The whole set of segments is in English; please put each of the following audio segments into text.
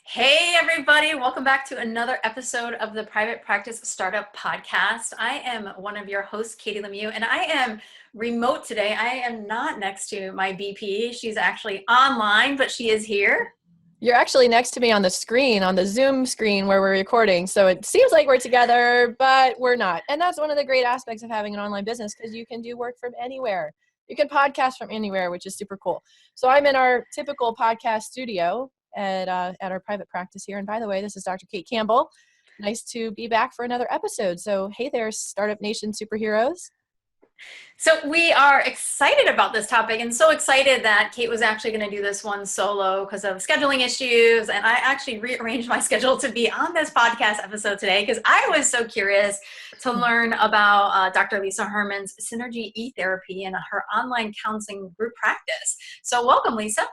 Hey, everybody. Welcome back to another episode of the Private Practice Startup Podcast. I am one of your hosts, Katie Lemieux, and I am remote today. I am not next to my BP. She's actually online, but she is here. You're actually next to me on the screen, on the Zoom screen where we're recording. So it seems like we're together, but we're not. And that's one of the great aspects of having an online business because you can do work from anywhere. You can podcast from anywhere, which is super cool. So I'm in our typical podcast studio at our private practice here. And by the way, this is Dr. Cait Campbell. Nice to be back for another episode. So hey there, Startup Nation superheroes. So we are excited about this topic and so excited that Cait was actually going to do this one solo because of scheduling issues. And I actually rearranged my schedule to be on this podcast episode today because I was so curious to learn about Dr. Lisa Herman's Synergy eTherapy and her online counseling group practice. So welcome, Lisa.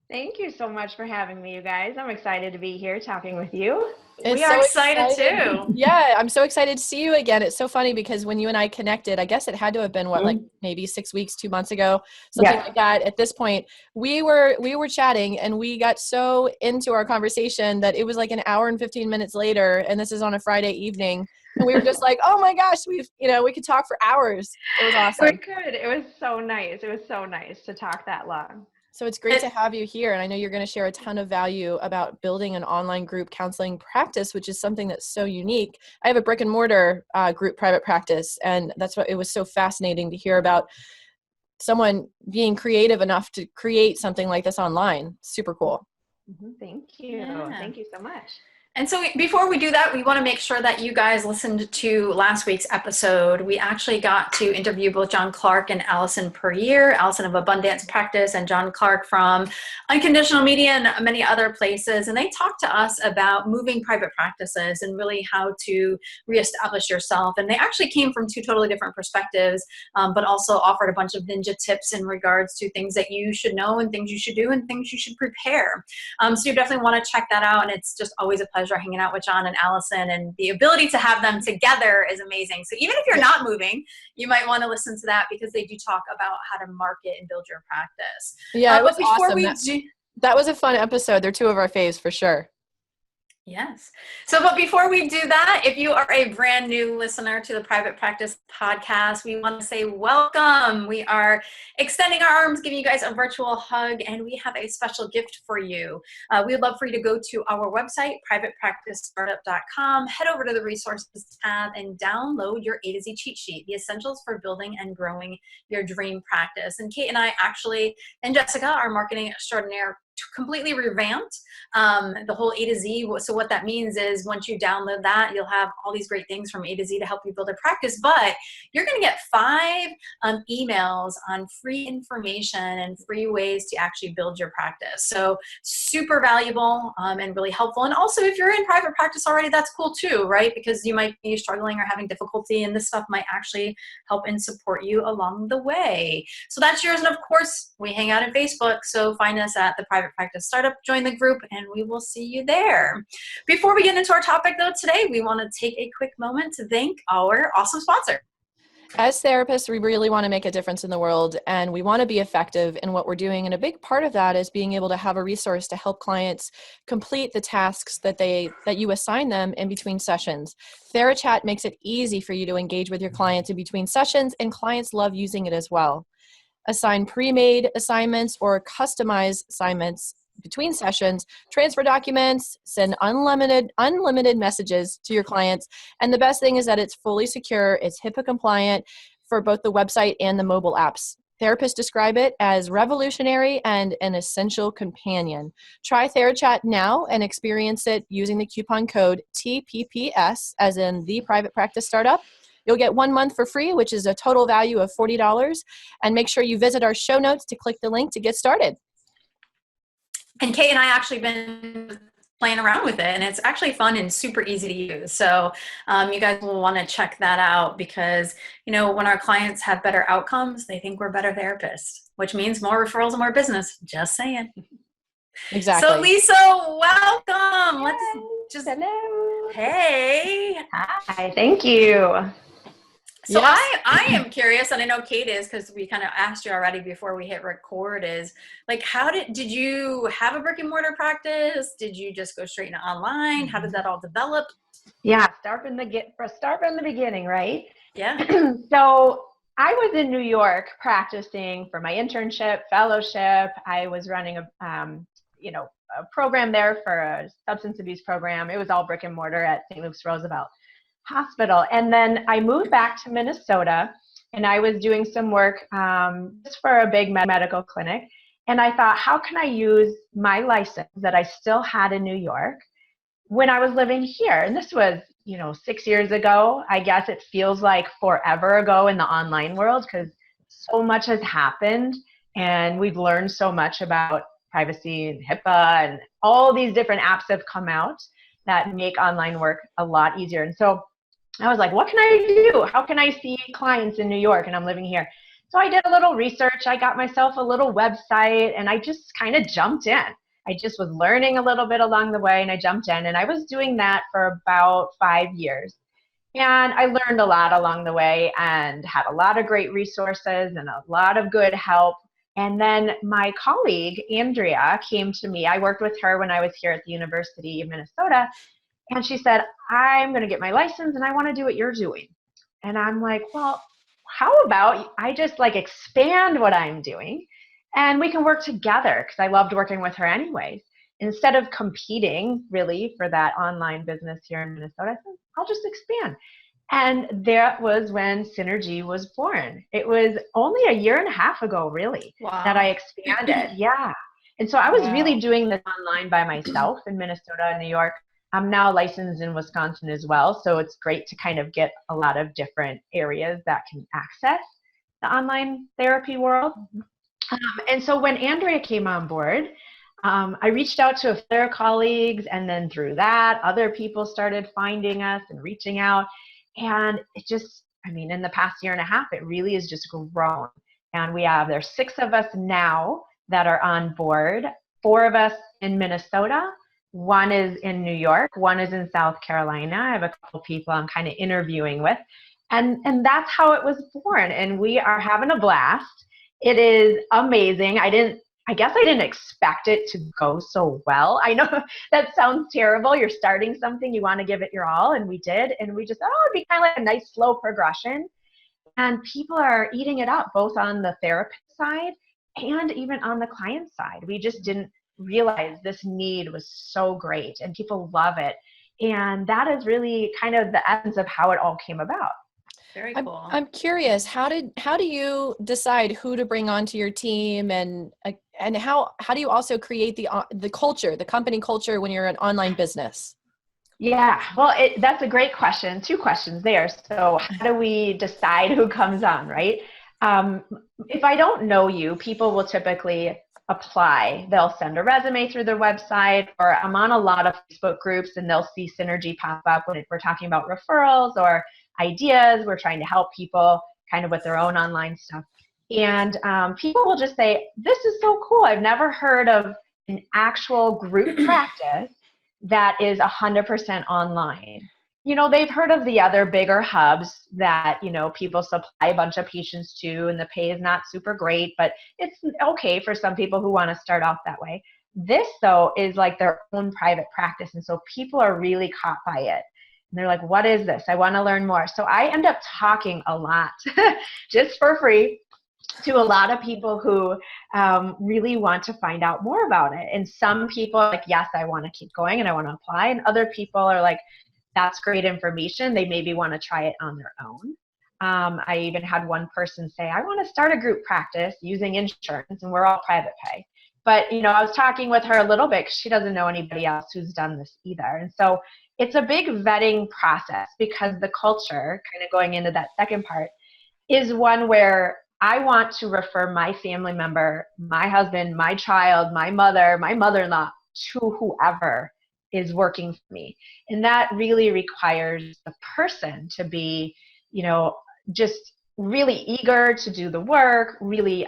Thank you so much for having me, you guys. I'm excited to be here talking with you. We are excited too. Yeah, I'm so excited to see you again. It's so funny because when you and I connected, I guess it had to have been like maybe 6 weeks, 2 months ago, something like that. At this point, we were chatting and we got so into our conversation that it was like an hour and 15 minutes later, and this is on a Friday evening. And we were just like, oh my gosh, we could talk for hours. It was awesome. We could. It was so nice. It was so nice to talk that long. So it's great to have you here. And I know you're going to share a ton of value about building an online group counseling practice, which is something that's so unique. I have a brick and mortar group private practice. And that's what it was so fascinating to hear about someone being creative enough to create something like this online. Super cool. Thank you. Yeah. Thank you so much. And so before we do that, we want to make sure that you guys listened to last week's episode. We actually got to interview both John Clark and Allison Perrier, Allison of Abundance Practice and John Clark from Unconditional Media and many other places. And they talked to us about moving private practices and really how to reestablish yourself. And they actually came from two totally different perspectives, but also offered a bunch of ninja tips in regards to things that you should know and things you should do and things you should prepare. So you definitely want to check that out. And it's just always a pleasure hanging out with John and Allison, and the ability to have them together is amazing. So even if you're not moving, you might want to listen to that because they do talk about how to market and build your practice. Yeah, it was awesome. That was a fun episode. They're two of our faves for sure. Yes. So, but before we do that, if you are a brand new listener to the Private Practice Podcast, we want to say welcome. We are extending our arms, giving you guys a virtual hug, and we have a special gift for you. We would love for you to go to our website, privatepracticestartup.com, head over to the resources tab and download your A to Z cheat sheet, the essentials for building and growing your dream practice. And Cait and I actually, and Jessica, our marketing extraordinaire, completely revamped the whole A to Z. So what that means is once you download that, you'll have all these great things from A to Z to help you build a practice, but you're going to get 5 emails on free information and free ways to actually build your practice. So super valuable and really helpful. And also if you're in private practice already, that's cool too, right? Because you might be struggling or having difficulty, and this stuff might actually help and support you along the way. So that's yours. And of course, we hang out on Facebook. So find us at the Private Practice Startup, join the group, and we will see you there. Before we get into our topic though today, we want to take a quick moment to thank our awesome sponsor. As therapists, we really want to make a difference in the world, and we want to be effective in what we're doing. And a big part of that is being able to have a resource to help clients complete the tasks that you assign them in between sessions. TheraChat makes it easy for you to engage with your clients in between sessions, and clients love using it as well. Assign pre-made assignments or customize assignments between sessions, transfer documents, send unlimited messages to your clients. And the best thing is that it's fully secure, it's HIPAA compliant for both the website and the mobile apps. Therapists describe it as revolutionary and an essential companion. Try TheraChat now and experience it using the coupon code TPPS, as in the Private Practice Startup. You'll get 1 month for free, which is a total value of $40. And make sure you visit our show notes to click the link to get started. And Cait and I actually been playing around with it, and it's actually fun and super easy to use. So you guys will want to check that out because, when our clients have better outcomes, they think we're better therapists, which means more referrals and more business. Just saying. Exactly. So Lisa, welcome. Hello. Hey. Hi. Thank you. So Yes. I am curious, and I know Cait is, because we kind of asked you already before we hit record, is like, how did you have a brick and mortar practice? Did you just go straight into online? How did that all develop? Yeah, start from the beginning, right? Yeah. So I was in New York practicing for my internship, fellowship. I was running a program there for a substance abuse program. It was all brick and mortar at St. Luke's Roosevelt Hospital. And then I moved back to Minnesota, and I was doing some work just for a big medical clinic. And I thought, how can I use my license that I still had in New York when I was living here? And this was, 6 years ago. I guess it feels like forever ago in the online world, because so much has happened and we've learned so much about privacy and HIPAA, and all these different apps have come out that make online work a lot easier. And so I was like, what can I do? How can I see clients in New York and I'm living here? So I did a little research. I got myself a little website, and I just kind of jumped in. I just was learning a little bit along the way, and I jumped in, and I was doing that for about 5 years. And I learned a lot along the way and had a lot of great resources and a lot of good help. And then my colleague, Andrea, came to me. I worked with her when I was here at the University of Minnesota. And she said, I'm going to get my license and I want to do what you're doing. And I'm like, well, how about I just expand what I'm doing, and we can work together, because I loved working with her anyways. Instead of competing really for that online business here in Minnesota, I said, I'll just expand. And that was when Synergy was born. It was only a year and a half ago, really, that I expanded. Yeah. And so I was really doing this online by myself in Minnesota and New York. I'm now licensed in Wisconsin as well. So it's great to kind of get a lot of different areas that can access the online therapy world. And so when Andrea came on board, I reached out to a few of their colleagues, and then through that, other people started finding us and reaching out. And it just, in the past year and a half, it really has just grown. And there's 6 of us now that are on board, 4 of us in Minnesota, 1 is in New York, 1 is in South Carolina. I have a couple people I'm kind of interviewing with. And that's how it was born. And we are having a blast. It is amazing. I guess I didn't expect it to go so well. I know that sounds terrible. You're starting something, you want to give it your all, and we did. And we just, it'd be kind of like a nice slow progression. And people are eating it up, both on the therapist side and even on the client side. We just didn't realize this need was so great, and people love it. And that is really kind of the essence of how it all came about. Very cool. I'm curious, how do you decide who to bring onto your team, and how do you also create the culture, the company culture, when you're an online business? Yeah, well, that's a great question. 2 questions there. So how do we decide who comes on, right? If I don't know you, people will typically apply. They'll send a resume through their website, or I'm on a lot of Facebook groups, and they'll see Synergy pop up when we're talking about referrals or ideas. We're trying to help people kind of with their own online stuff. And people will just say, this is so cool. I've never heard of an actual group practice that is 100% online. They've heard of the other bigger hubs that, people supply a bunch of patients to, and the pay is not super great, but it's okay for some people who want to start off that way. This, though, is like their own private practice. And so people are really caught by it. And they're like, what is this? I want to learn more. So I end up talking a lot just for free to a lot of people who really want to find out more about it. And some people are like, yes, I want to keep going and I want to apply. And other people are like, that's great information. They maybe want to try it on their own. I even had one person say, I want to start a group practice using insurance, and we're all private pay. But, I was talking with her a little bit because she doesn't know anybody else who's done this either. And so it's a big vetting process, because the culture, kind of going into that second part, is one where I want to refer my family member, my husband, my child, my mother-in-law, to whoever is working for me. And that really requires the person to be, just really eager to do the work, really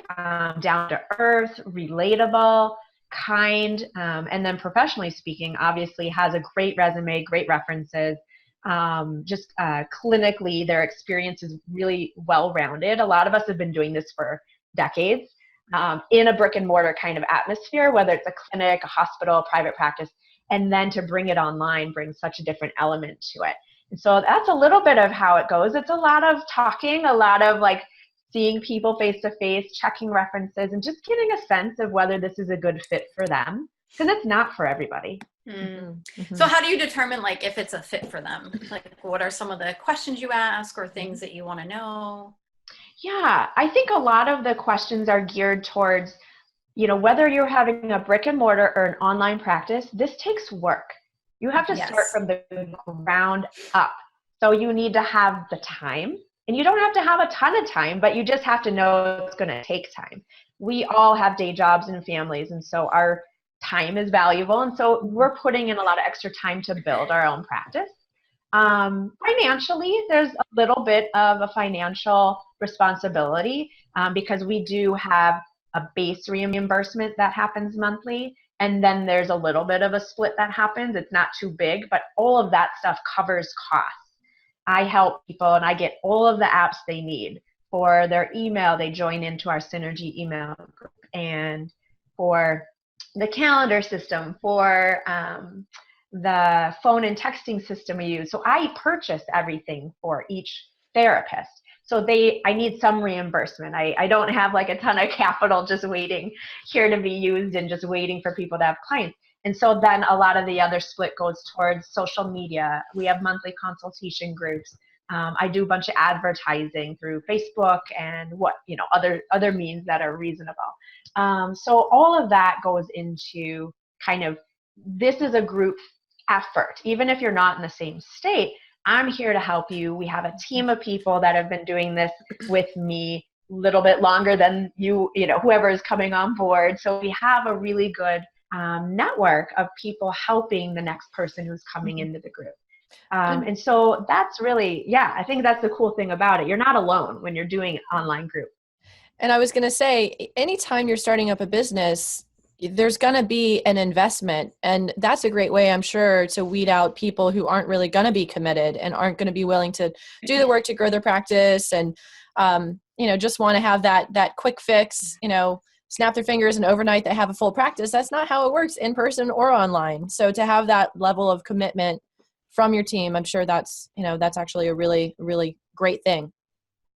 down to earth, relatable, kind, and then professionally speaking, obviously has a great resume, great references, just clinically, their experience is really well-rounded. A lot of us have been doing this for decades in a brick and mortar kind of atmosphere, whether it's a clinic, a hospital, private practice, and then to bring it online brings such a different element to it. And so that's a little bit of how it goes. It's a lot of talking, a lot of like seeing people face to face, checking references, and just getting a sense of whether this is a good fit for them, because it's not for everybody. So how do you determine like if it's a fit for them? Like what are some of the questions you ask or things that you want to know? Yeah, I think a lot of the questions are geared towards, whether you're having a brick and mortar or an online practice, this takes work. You have to start from the ground up. So you need to have the time, and you don't have to have a ton of time, but you just have to know it's going to take time. We all have day jobs and families, and so our time is valuable. And so we're putting in a lot of extra time to build our own practice. Financially, there's a little bit of a financial responsibility because we do have a base reimbursement that happens monthly. And then there's a little bit of a split that happens. It's not too big, but all of that stuff covers costs. I help people and I get all of the apps they need. For their email, they join into our Synergy email group. And for the calendar system, for the phone and texting system we use. So I purchase everything for each therapist. So I need some reimbursement. I don't have like a ton of capital just waiting here to be used and just waiting for people to have clients. And so then a lot of the other split goes towards social media. We have monthly consultation groups. I do a bunch of advertising through Facebook and other means that are reasonable. So all of that goes into kind of, this is a group effort. Even if you're not in the same state, I'm here to help you. We have a team of people that have been doing this with me a little bit longer than whoever is coming on board. So we have a really good network of people helping the next person who's coming into the group. And so that's really, I think that's the cool thing about it. You're not alone when you're doing an online group. And I was going to say, anytime you're starting up a business, there's going to be an investment. And that's a great way, I'm sure, to weed out people who aren't really going to be committed and aren't going to be willing to do the work to grow their practice and, just want to have that quick fix, snap their fingers and overnight they have a full practice. That's not how it works in person or online. So to have that level of commitment from your team, I'm sure that's actually a really, really great thing.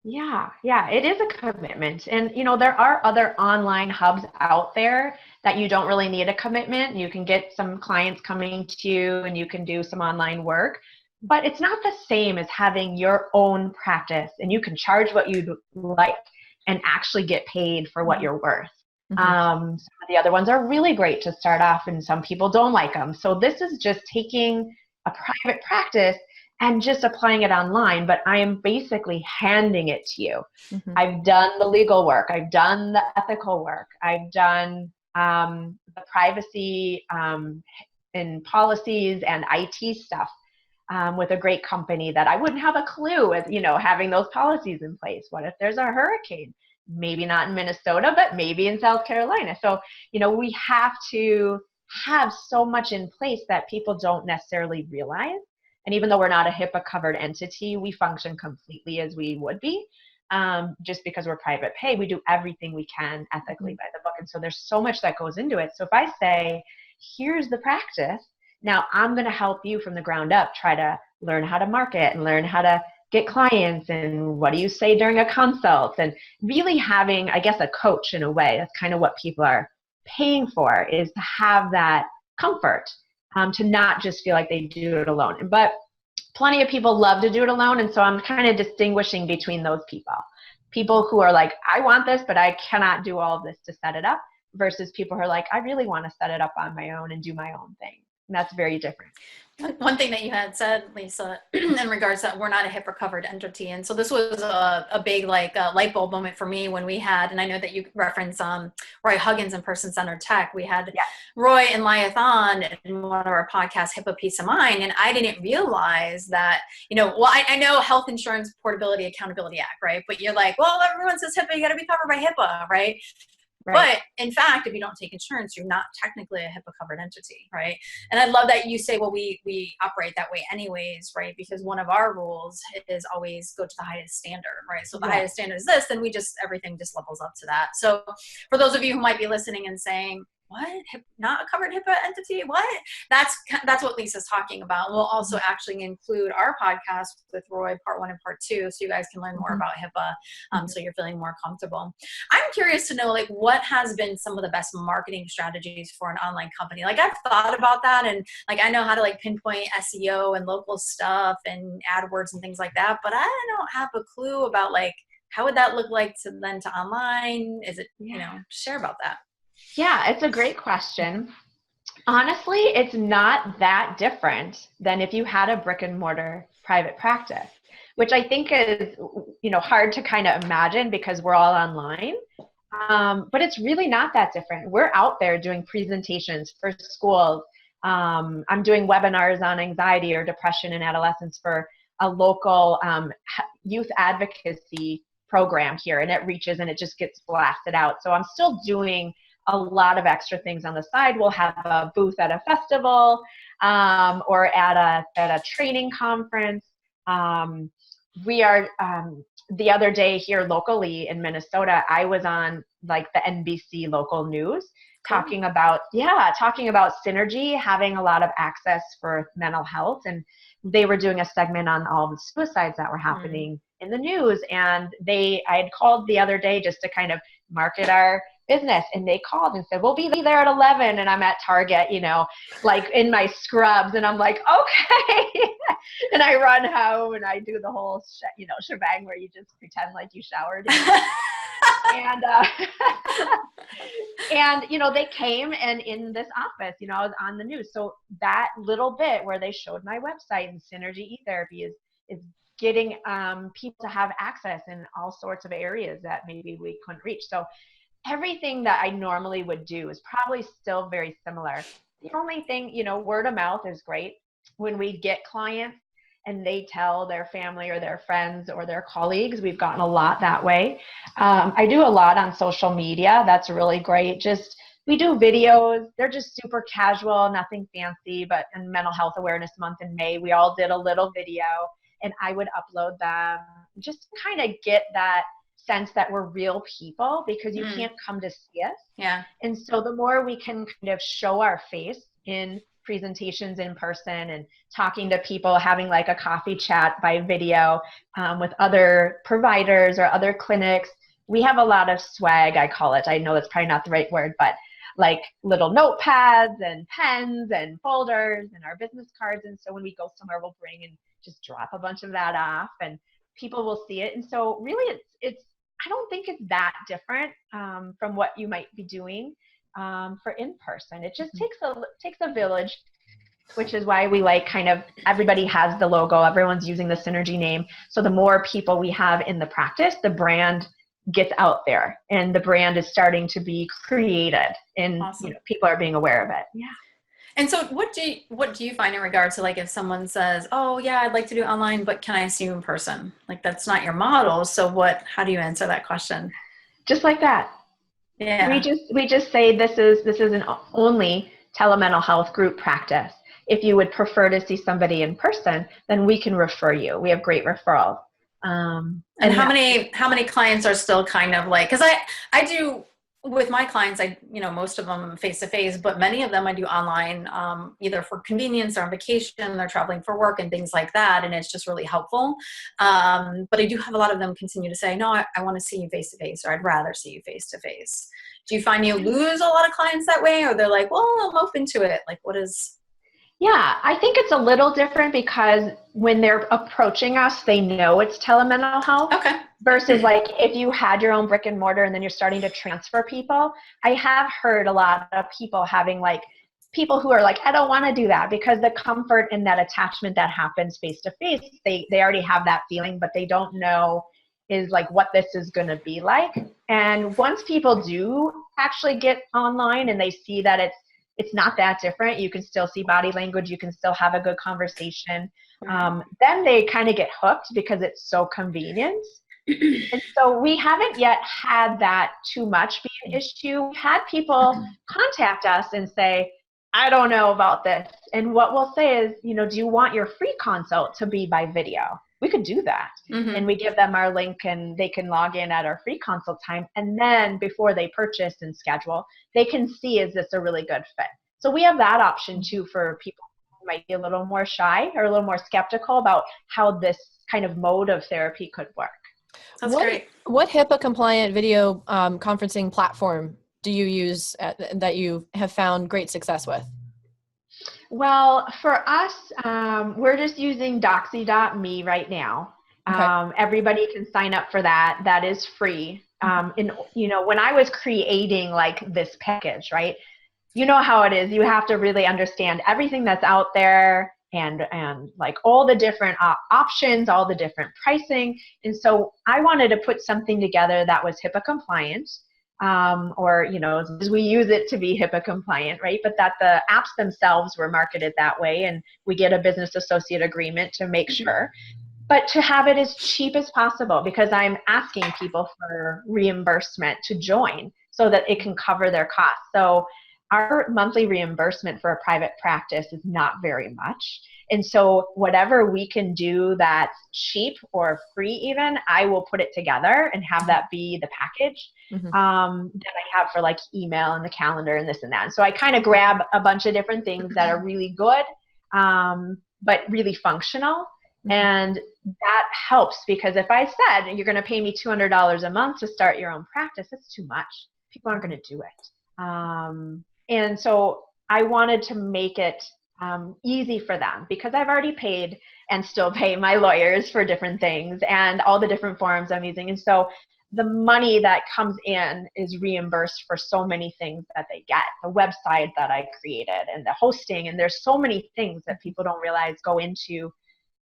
Yeah, it is a commitment. And, there are other online hubs out there that you don't really need a commitment. You can get some clients coming to you and you can do some online work, but it's not the same as having your own practice and you can charge what you'd like and actually get paid for what you're worth. Some of the other ones are really great to start off and some people don't like them. So this is just taking a private practice and just applying it online, but I am basically handing it to you. I've done the legal work. I've done the ethical work. I've done the privacy and policies and IT stuff with a great company that I wouldn't have a clue with, having those policies in place. What if there's a hurricane? Maybe not in Minnesota, but maybe in South Carolina. So, we have to have so much in place that people don't necessarily realize. And even though we're not a HIPAA covered entity, we function completely as we would be. Just because we're private pay, we do everything we can ethically by the book. And so there's so much that goes into it. So if I say, here's the practice, now I'm going to help you from the ground up, try to learn how to market and learn how to get clients and what do you say during a consult, and really having, I guess, a coach in a way. That's kind of what people are paying for, is to have that comfort. To not just feel like they do it alone. But plenty of people love to do it alone, and so I'm kind of distinguishing between those people. People who are like, I want this, but I cannot do all of this to set it up, versus people who are like, I really want to set it up on my own and do my own thing. And that's very different. One thing that you had said, Lisa, in regards that we're not a HIPAA covered entity. And so this was a big light bulb moment for me when we had, and I know that you referenced Roy Huggins in Person Centered Tech. We had Roy and Liathon in one of our podcasts, HIPAA Peace of Mind. And I didn't realize that, I know Health Insurance Portability Accountability Act, right? But you're like, well, everyone says HIPAA, you got to be covered by HIPAA, right? But in fact, if you don't take insurance, you're not technically a HIPAA covered entity, right? And I love that you say, well, we operate that way anyways, right? Because one of our rules is always go to the highest standard, right? So if the highest standard is this, then everything just levels up to that. So for those of you who might be listening and saying, what? Not a covered HIPAA entity? What? That's what Lisa's talking about. We'll also actually include our podcast with Roy, part 1 and part 2, so you guys can learn more about HIPAA, so you're feeling more comfortable. I'm curious to know, like, what has been some of the best marketing strategies for an online company? Like, I've thought about that, and like, I know how to like pinpoint SEO and local stuff and AdWords and things like that, but I don't have a clue about like, how would that look like to online? Is it, share about that. Yeah, it's a great question. Honestly, it's not that different than if you had a brick and mortar private practice, which I think is, hard to kind of imagine because we're all online. But it's really not that different. We're out there doing presentations for schools. I'm doing webinars on anxiety or depression in adolescents for a local youth advocacy program here, and it reaches and it just gets blasted out. So I'm still doing a lot of extra things on the side. We'll have a booth at a festival or at a training conference. We are, the other day here locally in Minnesota, I was on like the NBC local news talking about synergy, having a lot of access for mental health. And they were doing a segment on all the suicides that were happening in the news. And I had called the other day just to kind of market our business, and they called and said, we'll be there at 11, and I'm at Target, like in my scrubs, and I'm like, okay. And I run home and I do the whole shebang where you just pretend like you showered and they came and in this office, I was on the news. So that little bit where they showed my website, and Synergy eTherapy is getting people to have access in all sorts of areas that maybe we couldn't reach. So everything that I normally would do is probably still very similar. The only thing, word of mouth is great. When we get clients and they tell their family or their friends or their colleagues, we've gotten a lot that way. I do a lot on social media. That's really great. We do videos. They're just super casual, nothing fancy, but in Mental Health Awareness Month in May, we all did a little video, and I would upload them just to kind of get that sense that we're real people, because you can't come to see us. Yeah. And so the more we can kind of show our face in presentations in person and talking to people, having like a coffee chat by video with other providers or other clinics, we have a lot of swag, I call it. I know that's probably not the right word, but like little notepads and pens and folders and our business cards. And so when we go somewhere, we'll bring and just drop a bunch of that off, and people will see it. And so really it's I don't think it's that different from what you might be doing for in-person. It just takes a village, which is why we like kind of everybody has the logo, everyone's using the Synergy name. So the more people we have in the practice, the brand gets out there, and the brand is starting to be created, and people are being aware of it. Yeah. And so what do you find in regard to, like, if someone says, oh yeah, I'd like to do online, but can I see you in person? Like, that's not your model. So how do you answer that question? Just like that. Yeah. We just say this is an only telemental health group practice. If you would prefer to see somebody in person, then we can refer you. We have great referrals. And how many clients are still kind of like, because I do with my clients, most of them face-to-face, but many of them I do online, either for convenience or on vacation, they're traveling for work and things like that. And it's just really helpful. But I do have a lot of them continue to say, no, I want to see you face-to-face, or I'd rather see you face-to-face. Do you find you lose a lot of clients that way, or they're like, well, I'm open to it? Like, what is... Yeah, I think it's a little different because when they're approaching us, they know it's telemental health. Okay. Versus like if you had your own brick and mortar and then you're starting to transfer people. I have heard a lot of people having like people who are like, I don't want to do that, because the comfort and that attachment that happens face to face, they already have that feeling, but they don't know is like what this is going to be like. And once people do actually get online and they see that it's not that different, you can still see body language, you can still have a good conversation, then they kind of get hooked because it's so convenient. And so we haven't yet had that too much be an issue. We've had people contact us and say, I don't know about this. And what we'll say is, do you want your free consult to be by video? We could do that. Mm-hmm. And we give them our link and they can log in at our free consult time. And then before they purchase and schedule, they can see, is this a really good fit? So we have that option too for people who might be a little more shy or a little more skeptical about how this kind of mode of therapy could work. That's great. What HIPAA compliant video conferencing platform do you use that you have found great success with? Well, for us, we're just using DocSeeMe right now. Okay. Everybody can sign up for that. That is free. And when I was creating like this package, right? You know how it is. You have to really understand everything that's out there and like all the different options, all the different pricing. And so I wanted to put something together that was HIPAA compliant. Or, as we use it to be HIPAA compliant, right? But that the apps themselves were marketed that way, and we get a business associate agreement to make sure. But to have it as cheap as possible, because I'm asking people for reimbursement to join so that it can cover their costs. So our monthly reimbursement for a private practice is not very much. And so whatever we can do that's cheap or free even, I will put it together and have that be the package that I have for like email and the calendar and this and that. And so I kind of grab a bunch of different things that are really good, but really functional. And that helps, because if I said, you're going to pay me $200 a month to start your own practice, that's too much. People aren't going to do it. And so I wanted to make it easy for them, because I've already paid and still pay my lawyers for different things and all the different forms I'm using. And so the money that comes in is reimbursed for so many things that they get. The website that I created and the hosting, and there's so many things that people don't realize go into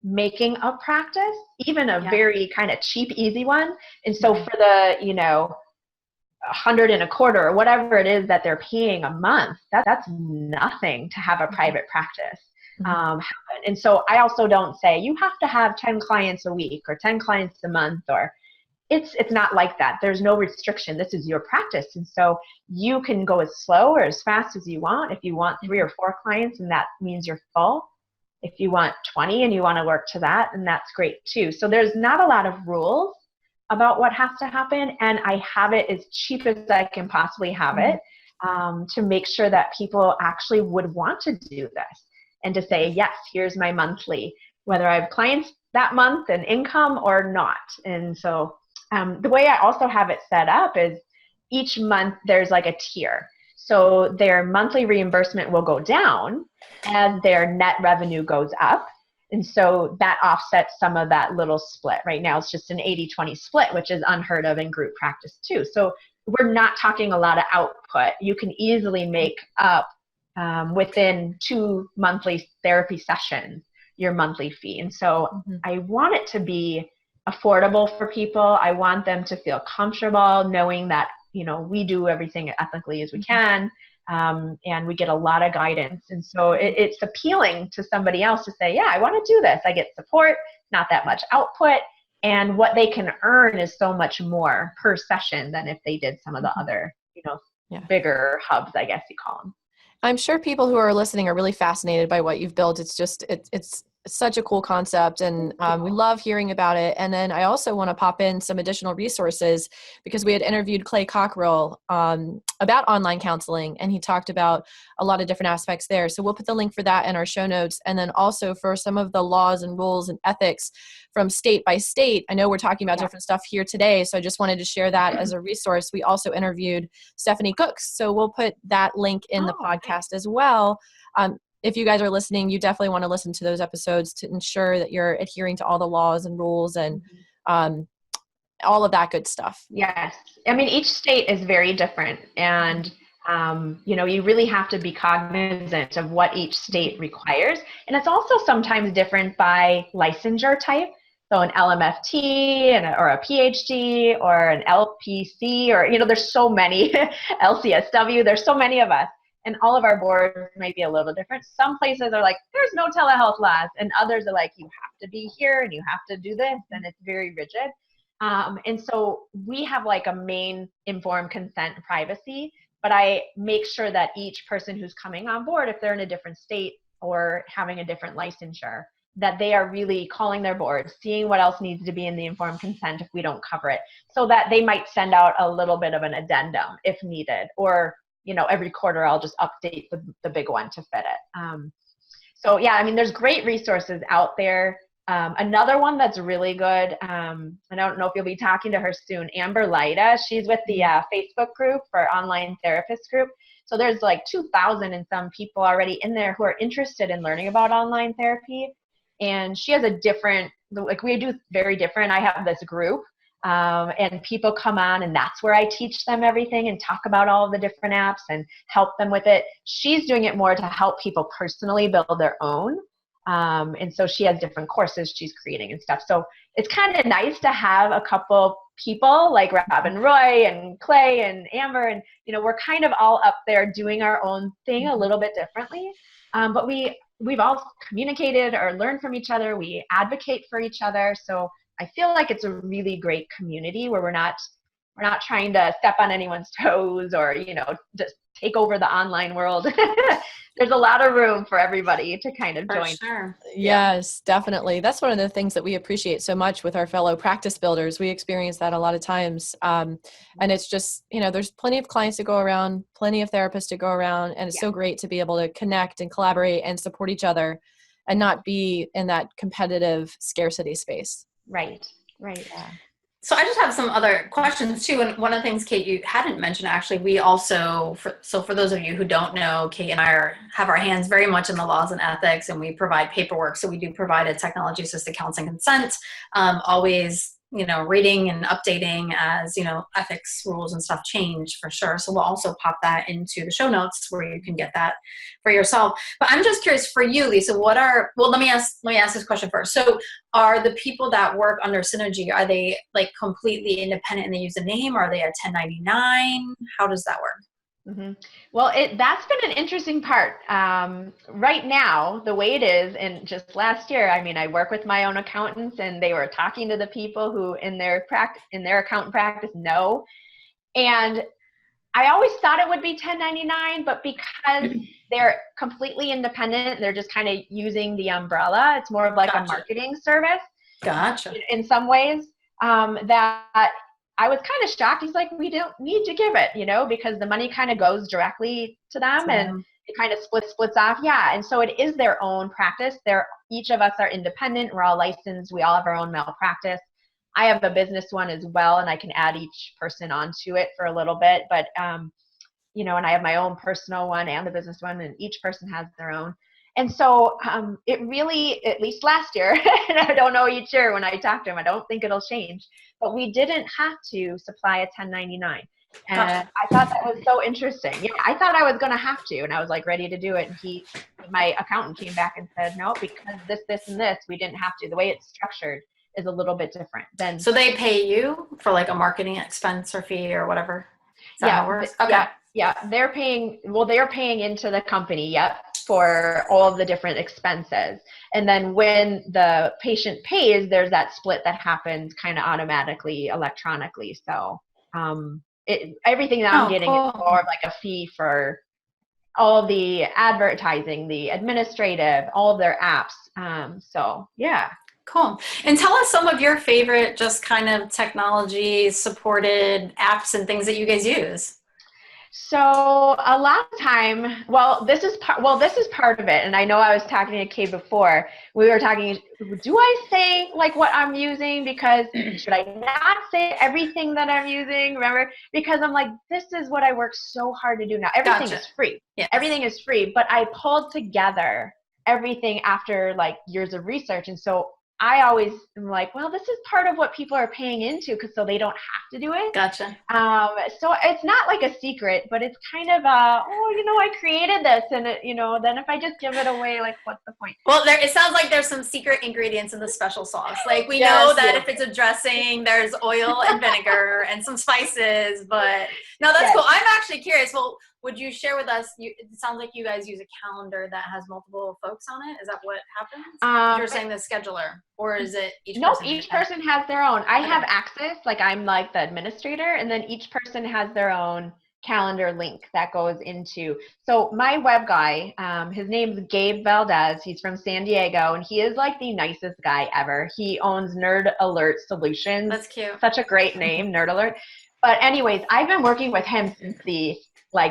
making a practice, even a very kind of cheap, easy one. And so for the, $100 and a quarter or whatever it is that they're paying a month, that's nothing to have a private practice happen. And so I also don't say you have to have 10 clients a week or 10 clients a month, or it's not like that. There's no restriction. This is your practice. And so you can go as slow or as fast as you want. If you want 3 or 4 clients and that means you're full, if you want 20 and you want to work to that, and that's great too. So there's not a lot of rules about what has to happen, and I have it as cheap as I can possibly have it to make sure that people actually would want to do this and to say, yes, here's my monthly, whether I have clients that month and income or not. And so the way I also have it set up is each month there's like a tier. So their monthly reimbursement will go down as their net revenue goes up. And so that offsets some of that little split. Right now it's just an 80-20 split, which is unheard of in group practice too. So we're not talking a lot of output. You can easily make up within 2 monthly therapy sessions your monthly fee. And so I want it to be affordable for people. I want them to feel comfortable knowing that, we do everything ethically as we can. And we get a lot of guidance. And so it's appealing to somebody else to say, yeah, I want to do this. I get support, not that much output. And what they can earn is so much more per session than if they did some of the other, bigger hubs, I guess you call them. I'm sure people who are listening are really fascinated by what you've built. It's just, it's such a cool concept, and we love hearing about it. And then I also want to pop in some additional resources, because we had interviewed Clay Cockrell about online counseling, and he talked about a lot of different aspects there. So we'll put the link for that in our show notes. And then also for some of the laws and rules and ethics from state by state. I know we're talking about different stuff here today, so I just wanted to share that as a resource. We also interviewed Stephanie Cooks, so we'll put that link in the podcast as well. If you guys are listening, you definitely want to listen to those episodes to ensure that you're adhering to all the laws and rules and all of that good stuff. Yes. I mean, each state is very different, and you really have to be cognizant of what each state requires. And it's also sometimes different by licensure type. So an LMFT or a PhD or an LPC, or, there's so many, LCSW, there's so many of us. And all of our boards might be a little different. Some places are like, there's no telehealth laws. And others are like, you have to be here and you have to do this. And it's very rigid. And so we have like a main informed consent privacy, but I make sure that each person who's coming on board, if they're in a different state or having a different licensure, that they are really calling their board, seeing what else needs to be in the informed consent if we don't cover it, so that they might send out a little bit of an addendum if needed, or, you know, every quarter I'll just update the big one to fit it. So yeah, I mean, there's great resources out there. Another one that's really good, I don't know if you'll be talking to her soon, Amber Lyda. She's with the Facebook group for Online Therapist Group. So there's like 2,000 and some people already in there who are interested in learning about online therapy. And she has a different, like we do very different. I have this group and people come on, and that's where I teach them everything and talk about all of the different apps and help them with it. She's doing it more to help people personally build their own. And so she has different courses she's creating and stuff. So it's kind of nice to have a couple people like Rob and Roy and Clay and Amber, and, you know, we're kind of all up there doing our own thing a little bit differently. But we've all communicated or learned from each other. We advocate for each other. So I feel like it's a really great community where we're not trying to step on anyone's toes or, you know, just take over the online world. There's a lot of room for everybody to kind of join. Sure. Yes, definitely. That's one of the things that we appreciate so much with our fellow practice builders. We experience that a lot of times. And it's just, you know, there's plenty of clients to go around, plenty of therapists to go around. And it's so great to be able to connect and collaborate and support each other and not be in that competitive scarcity space. Right. Yeah. So I just have some other questions too. And one of the things, Cait, you hadn't mentioned, actually, we also, for those of you who don't know, Cait and I have our hands very much in the laws and ethics, and we provide paperwork. So we do provide a technology assisted counseling consent, always, you know, reading and updating as, you know, ethics rules and stuff change for sure. So we'll also pop that into the show notes where you can get that for yourself. But I'm just curious for you, Lisa, let me ask this question first. So are the people that work under Synergy, are they like completely independent and they use a name? Are they a 1099? How does that work? Mm-hmm. Well, that's been an interesting part. Right now, the way it is, and just last year, I mean, I work with my own accountants, and they were talking to the people who in their accountant practice know. And I always thought it would be 1099, but because they're completely independent, they're just kind of using the umbrella. It's more of like a marketing service. Gotcha. In some ways, that I was kind of shocked. He's like, we don't need to give it, you know, because the money kind of goes directly to them and it kind of splits off. Yeah. And so it is their own practice. Each of us are independent. We're all licensed. We all have our own malpractice. I have a business one as well, and I can add each person onto it for a little bit. But, you know, and I have my own personal one and the business one, and each person has their own. And so it really, at least last year, and I don't know each year when I talk to him, I don't think it'll change, but we didn't have to supply a 1099. And I thought that was so interesting. Yeah, I thought I was going to have to, and I was like ready to do it. And my accountant came back and said, no, because this, and this, we didn't have to. The way it's structured is a little bit different. So they pay you for like a marketing expense or fee or whatever? Is that how it works? Okay. Yeah. They're paying into the company. Yep. For all of the different expenses. And then when the patient pays, there's that split that happens kind of automatically electronically. So everything that I'm getting is more of like a fee for all the advertising, the administrative, all of their apps. So yeah. Cool. And tell us some of your favorite just kind of technology supported apps and things that you guys use. So a lot of time, this is part of it. And I know I was talking to Cait before. We were talking, do I say like what I'm using? Because should I not say everything that I'm using? Remember? Because I'm like, this is what I work so hard to do now. Everything is free. Yeah. Everything is free. But I pulled together everything after like years of research. And so I always am like, well, this is part of what people are paying into so they don't have to do it. Gotcha. So it's not like a secret, but it's kind of I created this, and then if I just give it away, like, what's the point? Well, it sounds like there's some secret ingredients in the special sauce. Like we know that if it's a dressing, there's oil and vinegar and some spices, but no, that's cool. I'm actually curious. Well, would you share with us, it sounds like you guys use a calendar that has multiple folks on it. Is that what happens? You're saying the scheduler, or is it each nope, person? Each person has their own. I have access, like I'm like the administrator, and then each person has their own calendar link that goes into. So my web guy, his name's Gabe Valdez. He's from San Diego, and he is like the nicest guy ever. He owns Nerd Alert Solutions. That's cute. Such a great name, Nerd Alert. But anyways, I've been working with him since the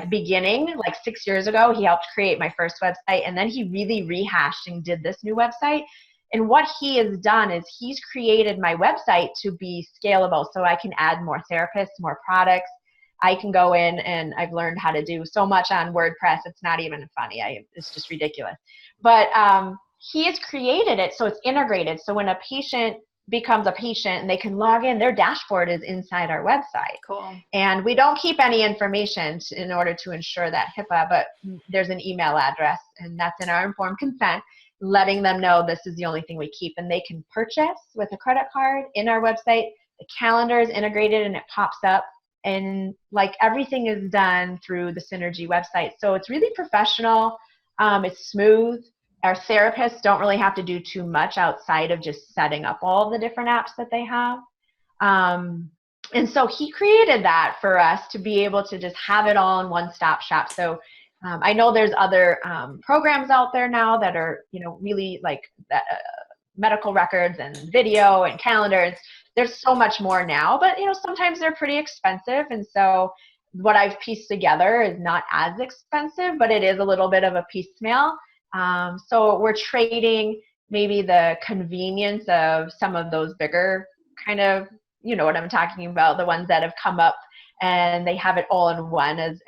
beginning, like 6 years ago. He helped create my first website, and then he really rehashed and did this new website. And what he has done is he's created my website to be scalable, so I can add more therapists, more products. I can go in, and I've learned how to do so much on WordPress. It's not even funny. It's just ridiculous. But he has created it so it's integrated. So when a patient becomes a patient and they can log in, their dashboard is inside our website. Cool. And we don't keep any information in order to ensure that HIPAA, but there's an email address, and that's in our informed consent, letting them know this is the only thing we keep. And they can purchase with a credit card in our website. The calendar is integrated and it pops up. And like everything is done through the Synergy website. So it's really professional. It's smooth. Our therapists don't really have to do too much outside of just setting up all the different apps that they have. And so he created that for us to be able to just have it all in one-stop shop. So I know there's other programs out there now that are, really like medical records and video and calendars. There's so much more now, but sometimes they're pretty expensive. And so what I've pieced together is not as expensive, but it is a little bit of a piecemeal. So we're trading maybe the convenience of some of those bigger kind of, what I'm talking about, the ones that have come up and they have it all in one as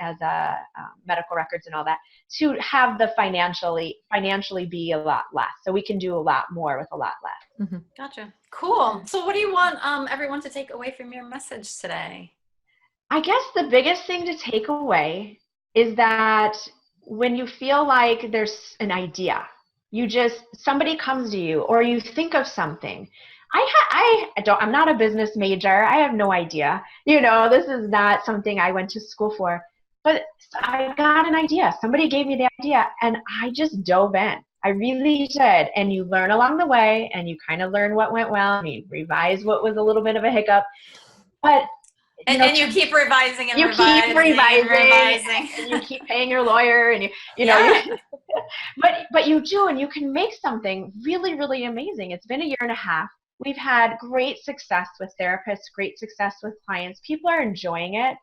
medical records and all that, to have the financially be a lot less. So we can do a lot more with a lot less. Mm-hmm. Gotcha. Cool. So what do you want everyone to take away from your message today? I guess the biggest thing to take away is that when you feel like there's an idea, somebody comes to you or you think of something. I'm not a business major. I have no idea. This is not something I went to school for, but I got an idea. Somebody gave me the idea and I just dove in. I really did. And you learn along the way and you kind of learn what went well and you revise what was a little bit of a hiccup. But and you keep revising and you revising. Keep revising and you keep paying your lawyer and but you do, and you can make something really, really amazing. It's been a year and a half. We've had great success with therapists, great success with clients. People are enjoying it.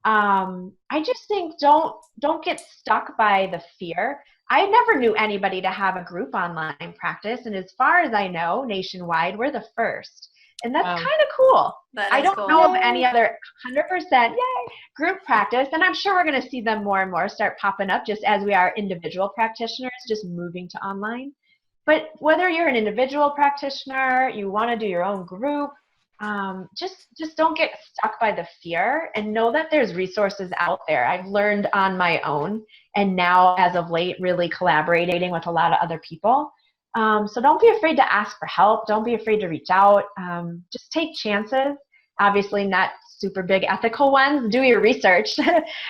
I just think don't get stuck by the fear. I never knew anybody to have a group online practice, and as far as I know, nationwide, we're the first. And that's kind of cool. I don't know of any other 100% group practice, and I'm sure we're going to see them more and more start popping up just as we are individual practitioners just moving to online. But whether you're an individual practitioner, you want to do your own group, just don't get stuck by the fear and know that there's resources out there. I've learned on my own, and now as of late really collaborating with a lot of other people. So don't be afraid to ask for help. Don't be afraid to reach out. Just take chances. Obviously not super big ethical ones. Do your research.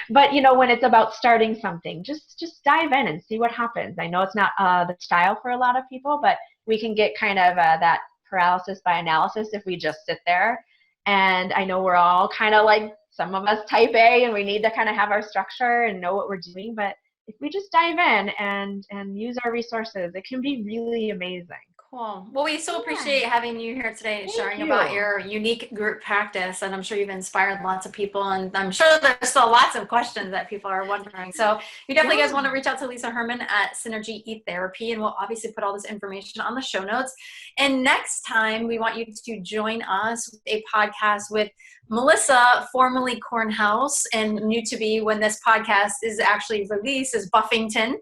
But when it's about starting something, just dive in and see what happens. I know it's not the style for a lot of people, but we can get kind of that paralysis by analysis if we just sit there. And I know we're all kind of like some of us type A, and we need to kind of have our structure and know what we're doing. But if we just dive in and use our resources, it can be really amazing. Cool. Well, we so appreciate having you here today and sharing about your unique group practice. And I'm sure you've inspired lots of people. And I'm sure there's still lots of questions that people are wondering. So you definitely guys want to reach out to Lisa Herman at Synergy eTherapy. And we'll obviously put all this information on the show notes. And next time, we want you to join us with a podcast with Melissa, formerly Cornhouse, and new to be when this podcast is actually released, is Buffington.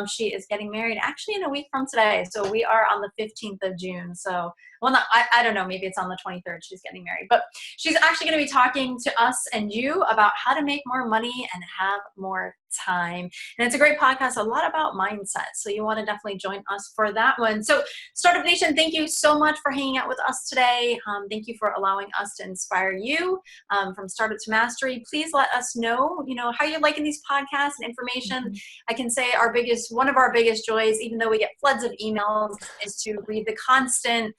She is getting married actually in a week from today. So we are on the 15th of June. So well, not, I don't know, maybe it's on the 23rd she's getting married, but she's actually going to be talking to us and you about how to make more money and have more time. And it's a great podcast, a lot about mindset. So you want to definitely join us for that one. So Startup Nation, thank you so much for hanging out with us today. Thank you for allowing us to inspire you from startup to mastery. Please let us know, how you're liking these podcasts and information. I can say one of our biggest joys, even though we get floods of emails, is to read the constant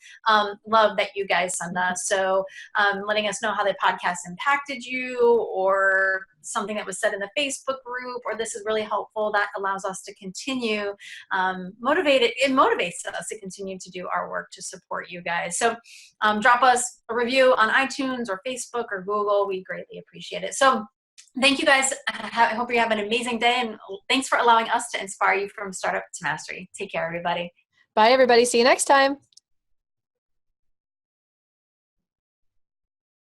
love that you guys send us. So letting us know how the podcast impacted you, or something that was said in the Facebook group, or this is really helpful. That allows us to continue motivated. It motivates us to continue to do our work to support you guys. So drop us a review on iTunes or Facebook or Google. We greatly appreciate it. So thank you guys. I hope you have an amazing day, and thanks for allowing us to inspire you from startup to mastery. Take care, everybody. Bye, everybody. See you next time.